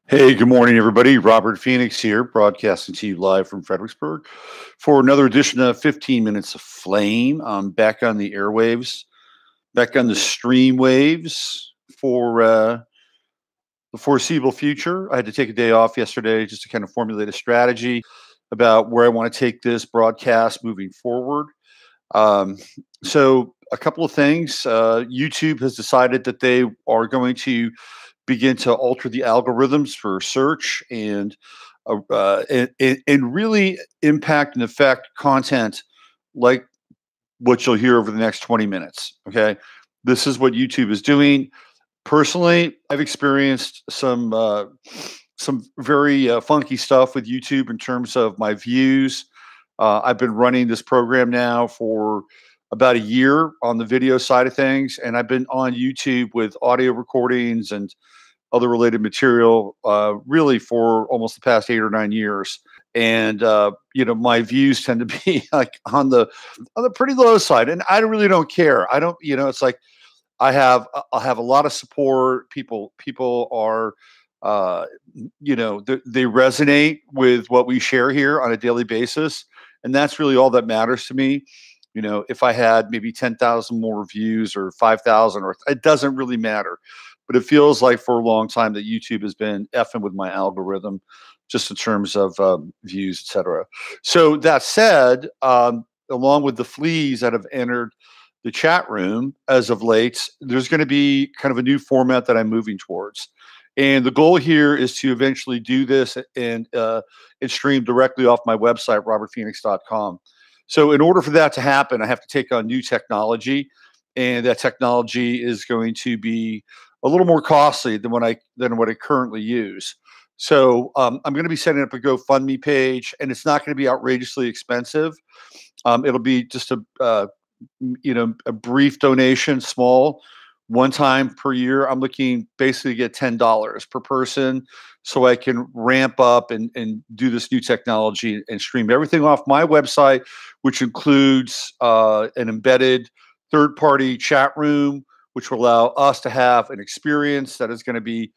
Hey, good morning, everybody. Robert Phoenix here, broadcasting to you live from Fredericksburg for another edition of 15 Minutes of Flame. I'm back on the airwaves, back on the stream waves for the foreseeable future. I had to take a day off yesterday just to kind of formulate a strategy about where I want to take this broadcast moving forward. Um, so, a couple of things. YouTube has decided that they are going to begin to alter the algorithms for search and really impact and affect content like what you'll hear over the next 20 minutes. Okay. This is what YouTube is doing. Personally, I've experienced some very funky stuff with YouTube in terms of my views. I've been running this program now for about a year on the video side of things, and I've been on YouTube with audio recordings and other related material really for almost the past 8 or 9 years. And my views tend to be like on the pretty low side, and I really don't care. I don't, it's like I'll have a lot of support. People are they resonate with what we share here on a daily basis, and that's really all that matters to me. If I had maybe 10,000 more views or 5,000, or it doesn't really matter. But it feels like for a long time that YouTube has been effing with my algorithm, just in terms of views, etc. So that said, along with the fleas that have entered the chat room as of late, there's going to be kind of a new format that I'm moving towards. And the goal here is to eventually do this and stream directly off my website, robertphoenix.com. So in order for that to happen, I have to take on new technology, and that technology is going to be a little more costly than what I currently use. So I'm going to be setting up a GoFundMe page, and it's not going to be outrageously expensive. It'll be just a brief donation, small, one time per year. I'm looking basically to get $10 per person, so I can ramp up and do this new technology and stream everything off my website, which includes an embedded third-party chat room, which will allow us to have an experience that is going to be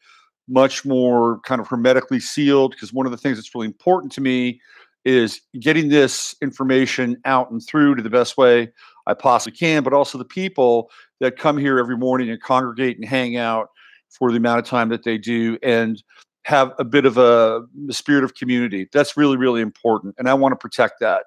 much more kind of hermetically sealed. Because one of the things that's really important to me is getting this information out and through to the best way I possibly can, but also the people that come here every morning and congregate and hang out for the amount of time that they do and have a bit of a spirit of community. That's really, really important, and I want to protect that.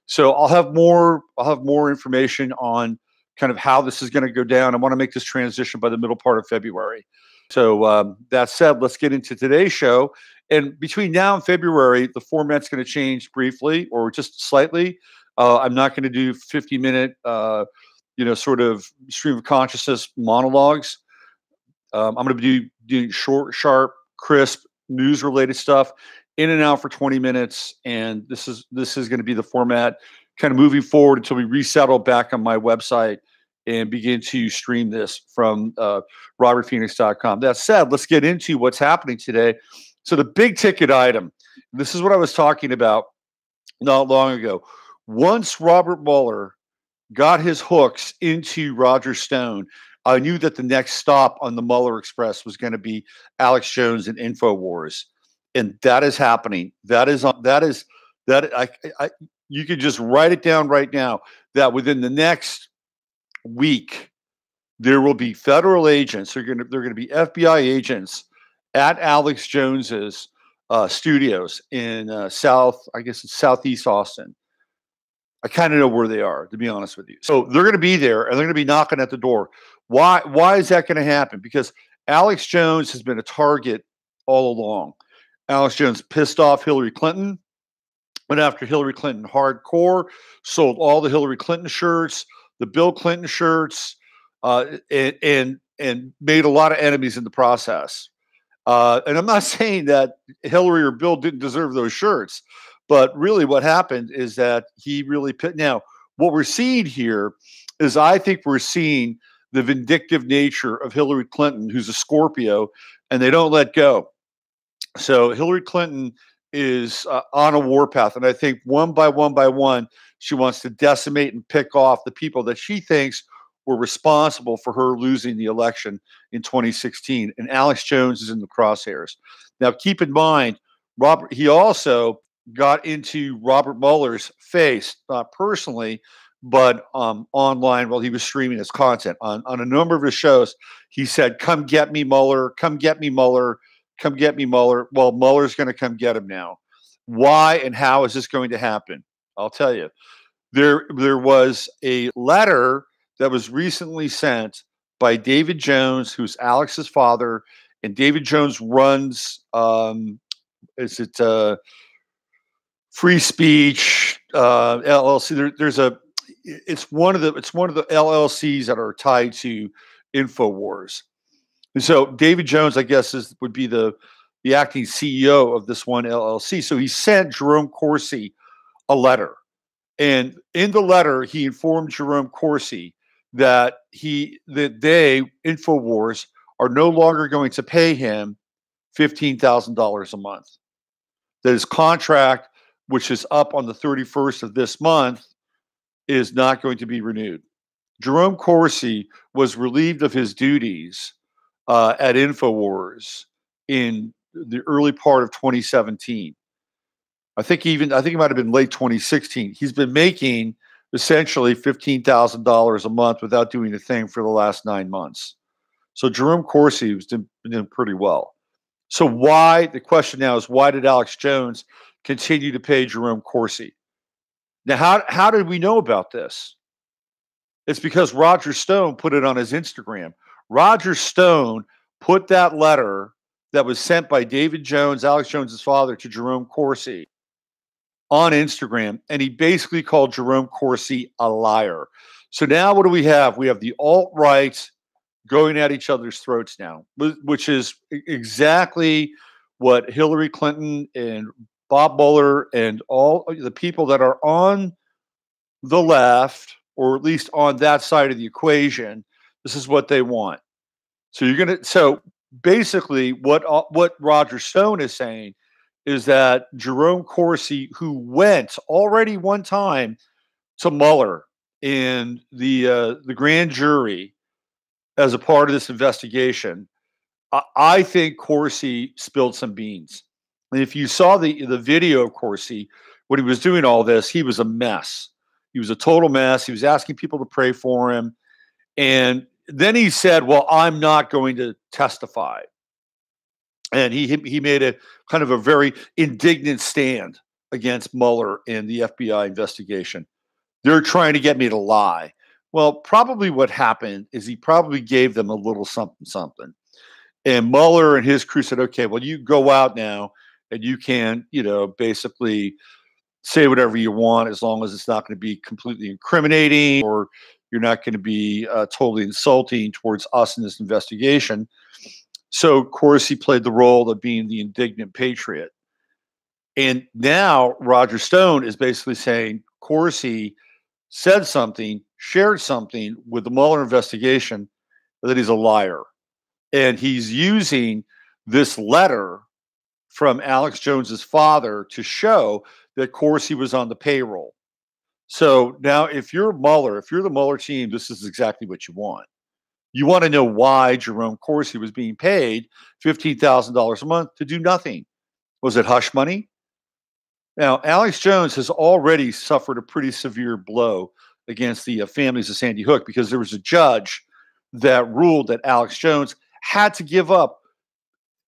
So I'll have more information on kind of how this is going to go down. I want to make this transition by the middle part of February. So that said, let's get into today's show. And between now and February, the format's going to change briefly or just slightly. I'm not going to do 50-minute, sort of stream of consciousness monologues. I'm going to be doing short, sharp, crisp, news-related stuff in and out for 20 minutes. And this is going to be the format kind of moving forward until we resettle back on my website and begin to stream this from robertphoenix.com. That said, let's get into what's happening today. So the big ticket item, this is what I was talking about not long ago. Once Robert Mueller got his hooks into Roger Stone, I knew that the next stop on the Mueller Express was going to be Alex Jones and InfoWars. And that is happening. You could just write it down right now that within the next week, there will be federal agents. They're going to be FBI agents at Alex Jones's studios in Southeast Austin. I kind of know where they are, to be honest with you. So they're going to be there, and they're going to be knocking at the door. Why is that going to happen? Because Alex Jones has been a target all along. Alex Jones pissed off Hillary Clinton, went after Hillary Clinton hardcore, sold all the Hillary Clinton shirts, the Bill Clinton shirts, and made a lot of enemies in the process. And I'm not saying that Hillary or Bill didn't deserve those shirts, but really what happened is that he really put. Now, what we're seeing here is I think we're seeing the vindictive nature of Hillary Clinton, who's a Scorpio, and they don't let go. So Hillary Clinton is on a warpath, and I think one by one, she wants to decimate and pick off the people that she thinks were responsible for her losing the election in 2016. And Alex Jones is in the crosshairs. Now, keep in mind, he also got into Robert Mueller's face, not personally, but online while he was streaming his content. On a number of his shows, he said, "Come get me, Mueller. Come get me, Mueller. Come get me, Mueller." Well, Mueller's going to come get him now. Why and how is this going to happen? I'll tell you. There was a letter that was recently sent by David Jones, who's Alex's father, and David Jones runs Free Speech LLC. It's one of the LLCs that are tied to InfoWars. And so David Jones, I guess, would be the acting CEO of this one LLC. So he sent Jerome Corsi a letter. And in the letter, he informed Jerome Corsi that InfoWars, are no longer going to pay him $15,000 a month. That his contract, which is up on the 31st of this month, is not going to be renewed. Jerome Corsi was relieved of his duties at InfoWars in the early part of 2017. I think it might have been late 2016. He's been making essentially $15,000 a month without doing a thing for the last 9 months. So Jerome Corsi was doing pretty well. So the question now is, why did Alex Jones continue to pay Jerome Corsi? Now, how did we know about this? It's because Roger Stone put it on his Instagram. Roger Stone put that letter that was sent by David Jones, Alex Jones's father, to Jerome Corsi on Instagram, and he basically called Jerome Corsi a liar. So now what do we have? We have the alt-right going at each other's throats now, which is exactly what Hilary Clinton and Bob Mueller and all the people that are on the left, or at least on that side of the equation, this is what they want. So basically what Roger Stone is saying is that Jerome Corsi, who went already one time to Mueller in the grand jury as a part of this investigation, I think Corsi spilled some beans. And if you saw the video of Corsi, when he was doing all this, he was a mess. He was a total mess. He was asking people to pray for him. And then he said, well, I'm not going to testify. And he made a kind of a very indignant stand against Mueller and the FBI investigation. They're trying to get me to lie. Well, probably what happened is he probably gave them a little something. And Mueller and his crew said, okay, well, you go out now and you can, basically say whatever you want as long as it's not going to be completely incriminating, or you're not going to be totally insulting towards us in this investigation. So Corsi played the role of being the indignant patriot. And now Roger Stone is basically saying Corsi said something, shared something with the Mueller investigation, that he's a liar. And he's using this letter from Alex Jones's father to show that Corsi was on the payroll. So now if you're the Mueller team, this is exactly what you want. You want to know why Jerome Corsi was being paid $15,000 a month to do nothing. Was it hush money? Now, Alex Jones has already suffered a pretty severe blow against the families of Sandy Hook, because there was a judge that ruled that Alex Jones had to give up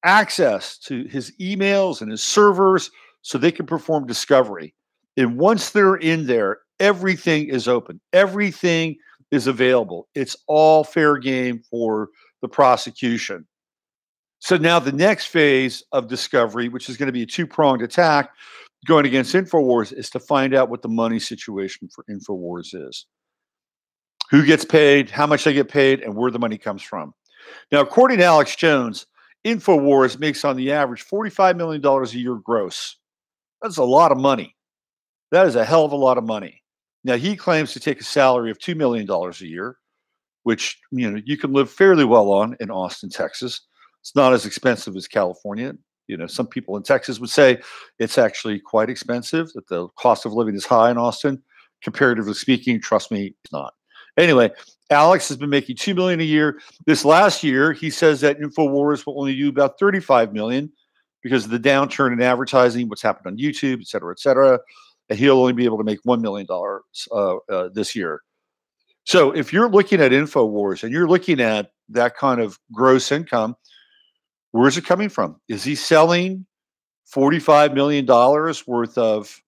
access to his emails and his servers so they can perform discovery. And once they're in there, everything is open. Everything is available. It's all fair game for the prosecution. So now the next phase of discovery, which is going to be a two-pronged attack going against InfoWars, is to find out what the money situation for InfoWars is. Who gets paid, how much they get paid, and where the money comes from. Now, according to Alex Jones, InfoWars makes on the average $45 million a year gross. That's a lot of money. That is a hell of a lot of money. Now, he claims to take a salary of $2 million a year, which, you can live fairly well on in Austin, Texas. It's not as expensive as California. Some people in Texas would say it's actually quite expensive, that the cost of living is high in Austin. Comparatively speaking, trust me, it's not. Anyway, Alex has been making $2 million a year. This last year, he says that InfoWars will only do about $35 million because of the downturn in advertising, what's happened on YouTube, et cetera, et cetera. And he'll only be able to make $1 million this year. So if you're looking at InfoWars and you're looking at that kind of gross income, where's it coming from? Is he selling $45 million worth of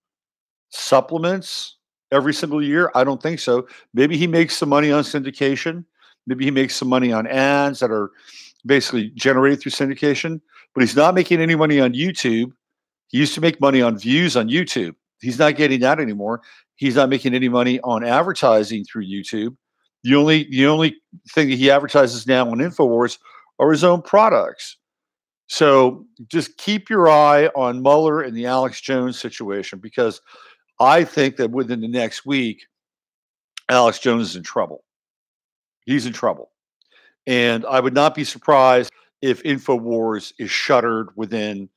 supplements every single year? I don't think so. Maybe he makes some money on syndication. Maybe he makes some money on ads that are basically generated through syndication, but he's not making any money on YouTube. He used to make money on views on YouTube. He's not getting that anymore. He's not making any money on advertising through YouTube. The only thing that he advertises now on InfoWars are his own products. So just keep your eye on Mueller and the Alex Jones situation, because I think that within the next week, Alex Jones is in trouble. He's in trouble. And I would not be surprised if InfoWars is shuttered within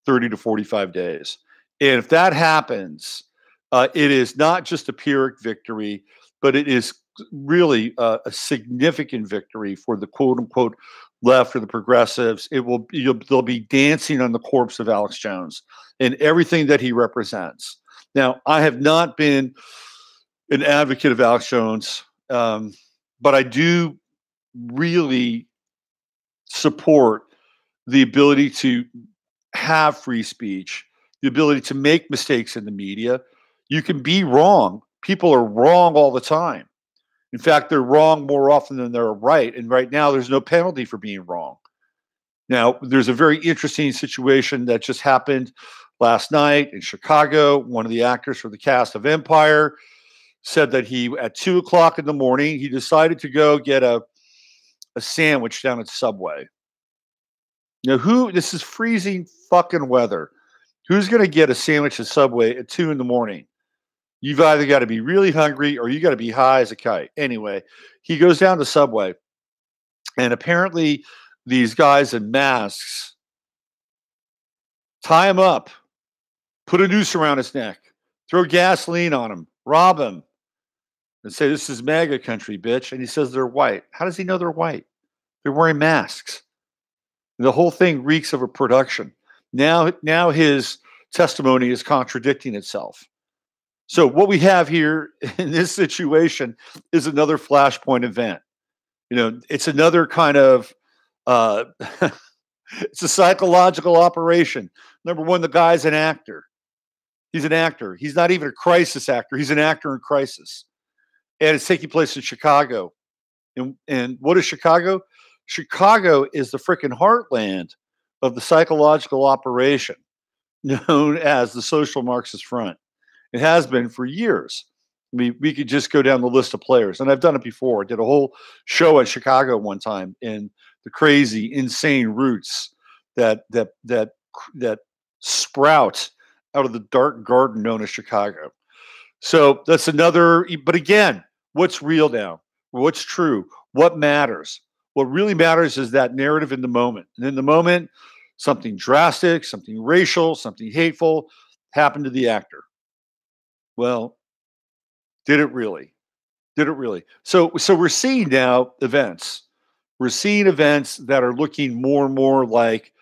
30 to 45 days. And if that happens, it is not just a Pyrrhic victory, but it is really a significant victory for the quote unquote left or the progressives. They'll be dancing on the corpse of Alex Jones and everything that he represents. Now, I have not been an advocate of Alex Jones, but I do really support the ability to have free speech, the ability to make mistakes in the media. You can be wrong. People are wrong all the time. In fact, they're wrong more often than they're right. And right now, there's no penalty for being wrong. Now, there's a very interesting situation that just happened last night in Chicago. One of the actors for the cast of Empire said that at 2 o'clock in the morning, he decided to go get a sandwich down at Subway. This is freezing fucking weather. Who's going to get a sandwich at Subway at 2 in the morning? You've either got to be really hungry or you got to be high as a kite. Anyway, he goes down to Subway, and apparently these guys in masks tie him up, put a noose around his neck, throw gasoline on him, rob him, and say, "This is MAGA country, bitch." And he says they're white. How does he know they're white? They're wearing masks. The whole thing reeks of a production. Now his testimony is contradicting itself. So what we have here in this situation is another flashpoint event. It's another kind of it's a psychological operation. Number one, the guy's an actor. He's an actor. He's not even a crisis actor. He's an actor in crisis. And it's taking place in Chicago. And what is Chicago? Chicago is the freaking heartland of the psychological operation known as the Social Marxist Front. It has been for years. We could just go down the list of players, and I've done it before. I did a whole show in Chicago one time in the crazy, insane roots that sprout out of the dark garden known as Chicago. So that's another. But again, what's real now? What's true? What matters? What really matters is that narrative in the moment. And in the moment, something drastic, something racial, something hateful happened to the actor. Well, did it really? Did it really? So we're seeing now events. We're seeing events that are looking more and more like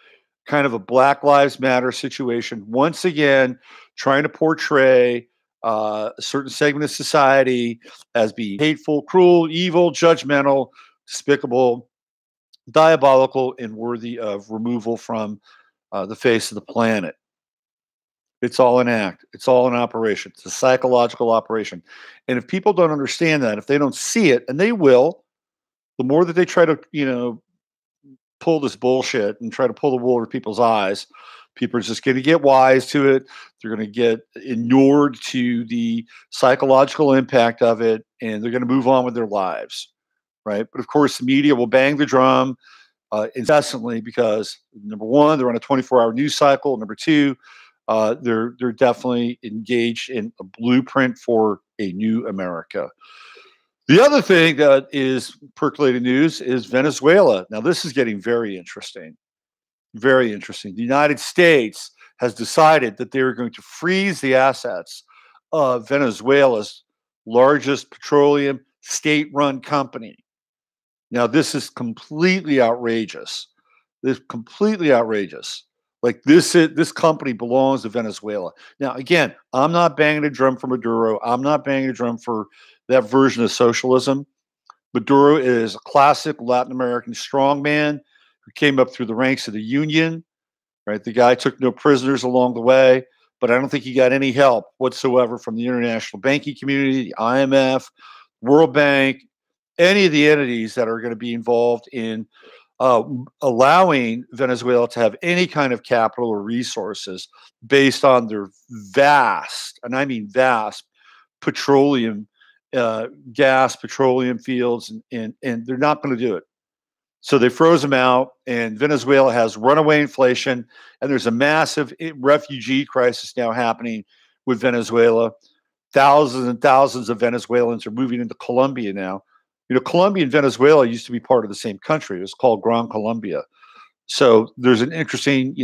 kind of a Black Lives Matter situation. Once again, trying to portray a certain segment of society as being hateful, cruel, evil, judgmental, despicable, diabolical, and worthy of removal from the face of the planet. It's all an act. It's all an operation. It's a psychological operation. And if people don't understand that, if they don't see it, and they will, the more that they try to, pull this bullshit and try to pull the wool over people's eyes, people are just going to get wise to it. They're going to get inured to the psychological impact of it, and they're going to move on with their lives, right? But of course, the media will bang the drum incessantly because, number one, they're on a 24-hour news cycle. Number two, they're definitely engaged in a blueprint for a new America. The other thing that is percolating news is Venezuela. Now, this is getting very interesting. Very interesting. The United States has decided that they're going to freeze the assets of Venezuela's largest petroleum state-run company. Now, this is completely outrageous. This is completely outrageous. Like this company belongs to Venezuela. Now, again, I'm not banging a drum for Maduro. I'm not banging a drum for that version of socialism. Maduro is a classic Latin American strongman who came up through the ranks of the Union. Right, the guy took no prisoners along the way, but I don't think he got any help whatsoever from the international banking community, the IMF, World Bank, any of the entities that are going to be involved in allowing Venezuela to have any kind of capital or resources based on their vast, and I mean vast, petroleum, gas, petroleum fields, and they're not going to do it. So they froze them out, and Venezuela has runaway inflation, and there's a massive refugee crisis now happening with Venezuela. Thousands and thousands of Venezuelans are moving into Colombia now. You know, Colombia and Venezuela used to be part of the same country. It was called Gran Colombia. So there's an interesting,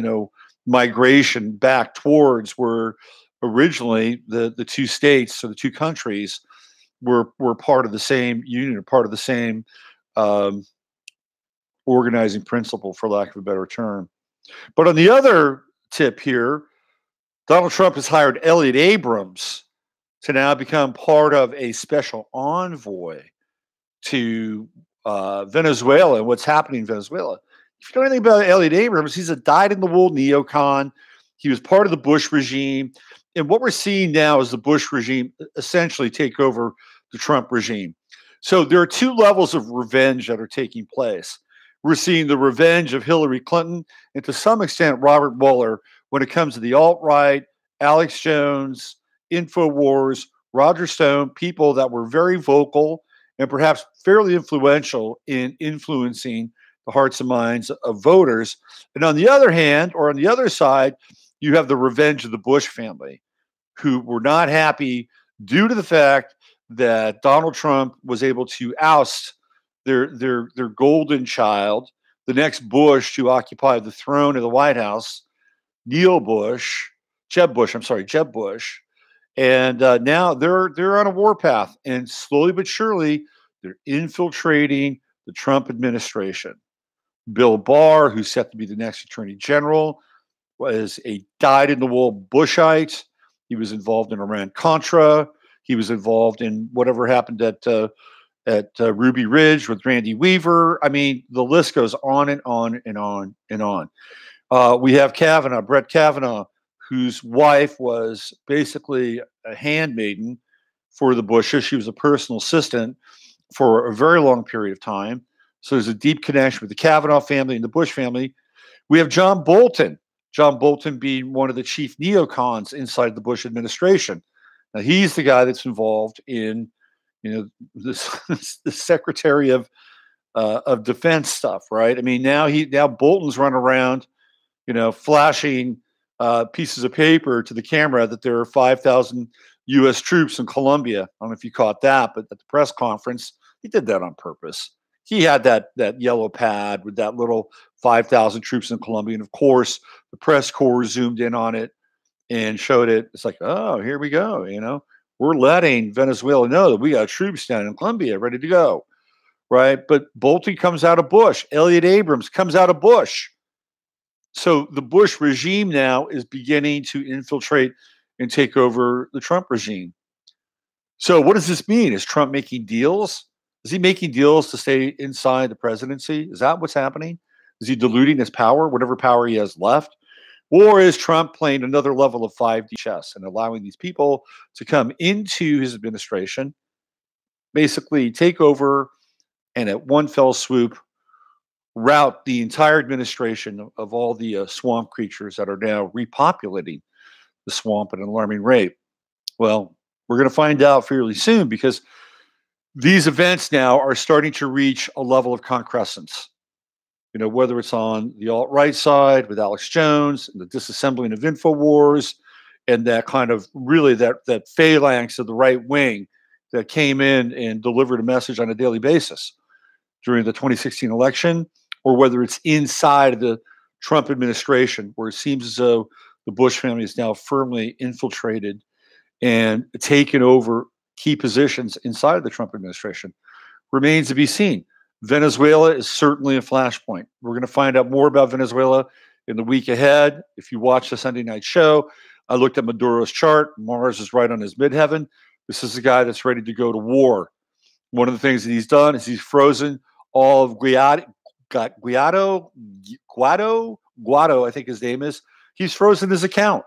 migration back towards where originally the two states or the two countries were part of the same union, or part of the same organizing principle, for lack of a better term. But on the other tip here, Donald Trump has hired Elliot Abrams to now become part of a special envoy to Venezuela and what's happening in Venezuela. If you know anything about Elliot Abrams, he's a dyed-in-the-wool neocon. He was part of the Bush regime. And what we're seeing now is the Bush regime essentially take over the Trump regime. So there are two levels of revenge that are taking place. We're seeing the revenge of Hilary Clinton and to some extent Robert Mueller when it comes to the alt-right, Alex Jones, InfoWars, Roger Stone, people that were very vocal and perhaps fairly influential in influencing the hearts and minds of voters. And on the other hand, or on the other side, you have the revenge of the Bush family, who were not happy due to the fact that Donald Trump was able to oust their golden child, the next Bush to occupy the throne of the White House, Jeb Bush, and now they're on a warpath, and slowly but surely they're infiltrating the Trump administration. Bill Barr, who's set to be the next Attorney General, was a dyed-in-the-wool Bushite. He was involved in Iran-Contra. He was involved in whatever happened at Ruby Ridge with Randy Weaver. I mean, the list goes on and on and on and on. We have Brett Kavanaugh, whose wife was basically a handmaiden for the Bushes. She was a personal assistant for a very long period of time. So there's a deep connection with the Kavanaugh family and the Bush family. We have John Bolton being one of the chief neocons inside the Bush administration. Now, he's the guy that's involved in this the Secretary of Defense stuff, right? I mean, now Bolton's run around, flashing pieces of paper to the camera that there are 5,000 U.S. troops in Colombia. I don't know if you caught that, but at the press conference, he did that on purpose. He had that yellow pad with that little 5,000 troops in Colombia, and of course, the press corps zoomed in on it and showed it. It's like, oh, here we go. We're letting Venezuela know that we got troops down in Colombia ready to go, right? But Bolton comes out of Bush. Elliot Abrams comes out of Bush. So the Bush regime now is beginning to infiltrate and take over the Trump regime. So what does this mean? Is Trump making deals? Is he making deals to stay inside the presidency? Is that what's happening? Is he diluting his power, whatever power he has left? Or is Trump playing another level of 5D chess and allowing these people to come into his administration, basically take over, and at one fell swoop, rout the entire administration of all the swamp creatures that are now repopulating the swamp at an alarming rate? Well, we're going to find out fairly soon, because these events now are starting to reach a level of concrescence. Whether it's on the alt-right side with Alex Jones and the disassembling of InfoWars and that kind of really that phalanx of the right wing that came in and delivered a message on a daily basis during the 2016 election, or whether it's inside of the Trump administration, where it seems as though the Bush family is now firmly infiltrated and taken over key positions inside of the Trump administration. Remains to be seen. Venezuela is certainly a flashpoint. We're going to find out more about Venezuela in the week ahead. If you watch the Sunday night show, I looked at Maduro's chart. Mars is right on his midheaven. This is a guy that's ready to go to war. One of the things that he's done is he's frozen all of Guado, I think his name is. He's frozen his account.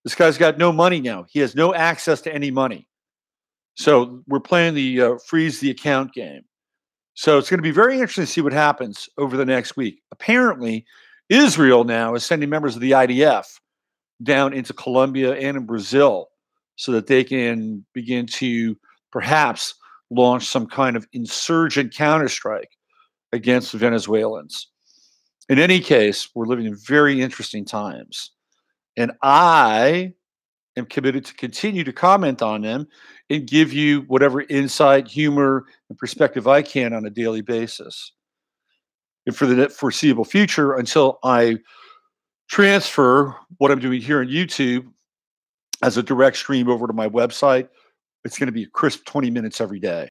This guy's got no money now. He has no access to any money. So we're playing the freeze the account game. So it's going to be very interesting to see what happens over the next week. Apparently, Israel now is sending members of the IDF down into Colombia and in Brazil so that they can begin to perhaps launch some kind of insurgent counterstrike against the Venezuelans. In any case, we're living in very interesting times. And I am committed to continue to comment on them and give you whatever insight, humor, and perspective I can on a daily basis. And for the foreseeable future, until I transfer what I'm doing here on YouTube as a direct stream over to my website, it's going to be a crisp 20 minutes every day.